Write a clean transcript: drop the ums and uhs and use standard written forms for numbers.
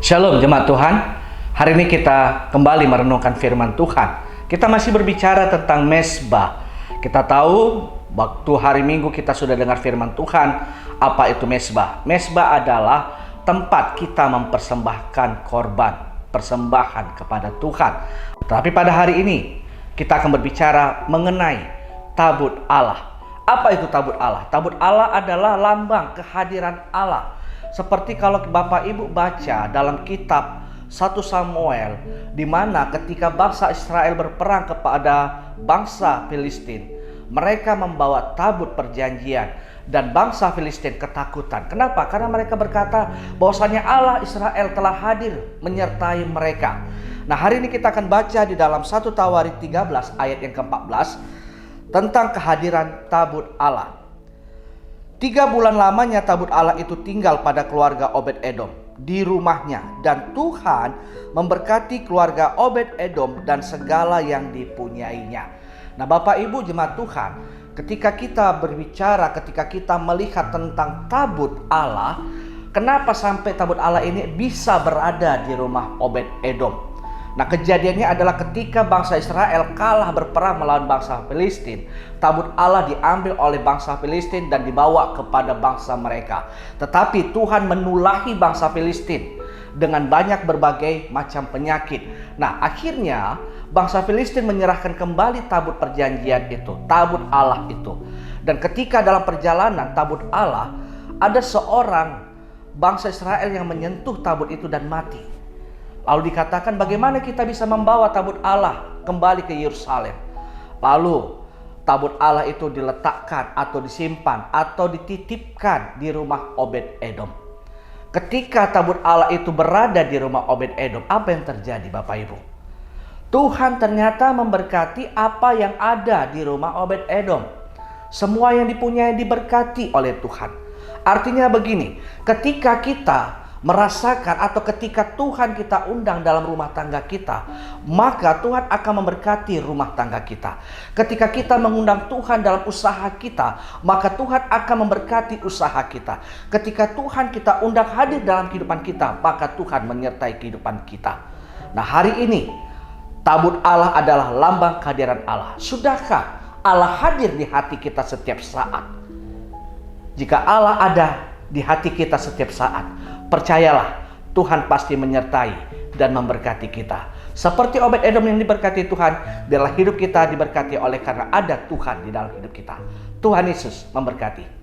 Shalom jemaat Tuhan. Hari ini kita kembali merenungkan firman Tuhan. Kita masih berbicara tentang mezbah. Kita tahu waktu hari Minggu kita sudah dengar firman Tuhan. Apa itu mezbah? Mezbah adalah tempat kita mempersembahkan korban, persembahan kepada Tuhan. Tapi pada hari ini kita akan berbicara mengenai tabut Allah. Apa itu tabut Allah? Tabut Allah adalah lambang kehadiran Allah. Seperti kalau Bapak Ibu baca dalam kitab 1 Samuel, di mana ketika bangsa Israel berperang kepada bangsa Filistin, mereka membawa tabut perjanjian dan bangsa Filistin ketakutan. Kenapa? Karena mereka berkata bahwasanya Allah Israel telah hadir menyertai mereka. Nah, hari ini kita akan baca di dalam 1 Tawarik 13 ayat yang ke-14 tentang kehadiran tabut Allah. 3 bulan lamanya tabut Allah itu tinggal pada keluarga Obed-Edom di rumahnya, dan Tuhan memberkati keluarga Obed-Edom dan segala yang dipunyainya. Nah, Bapak Ibu jemaat Tuhan, ketika kita berbicara, ketika kita melihat tentang tabut Allah, kenapa sampai tabut Allah ini bisa berada di rumah Obed-Edom? Nah, kejadiannya adalah ketika bangsa Israel kalah berperang melawan bangsa Filistin, tabut Allah diambil oleh bangsa Filistin dan dibawa kepada bangsa mereka. Tetapi Tuhan menulahi bangsa Filistin dengan banyak berbagai macam penyakit. Nah, akhirnya bangsa Filistin menyerahkan kembali tabut perjanjian itu, tabut Allah itu. Dan ketika dalam perjalanan tabut Allah, ada seorang bangsa Israel yang menyentuh tabut itu dan mati. Lalu dikatakan, bagaimana kita bisa membawa tabut Allah kembali ke Yerusalem? Lalu tabut Allah itu diletakkan atau disimpan atau dititipkan di rumah Obed-Edom. Ketika tabut Allah itu berada di rumah Obed-Edom, apa yang terjadi Bapak Ibu? Tuhan ternyata memberkati apa yang ada di rumah Obed-Edom. Semua yang dipunyai diberkati oleh Tuhan. Artinya begini, ketika kita merasakan atau ketika Tuhan kita undang dalam rumah tangga kita, maka Tuhan akan memberkati rumah tangga kita. Ketika kita mengundang Tuhan dalam usaha kita, maka Tuhan akan memberkati usaha kita. Ketika Tuhan kita undang hadir dalam kehidupan kita, maka Tuhan menyertai kehidupan kita. Nah, hari ini tabut Allah adalah lambang kehadiran Allah. Sudahkah Allah hadir di hati kita setiap saat? Jika Allah ada di hati kita setiap saat, percayalah, Tuhan pasti menyertai dan memberkati kita. Seperti Obed-Edom yang diberkati Tuhan, biarlah hidup kita diberkati oleh karena ada Tuhan di dalam hidup kita. Tuhan Yesus memberkati.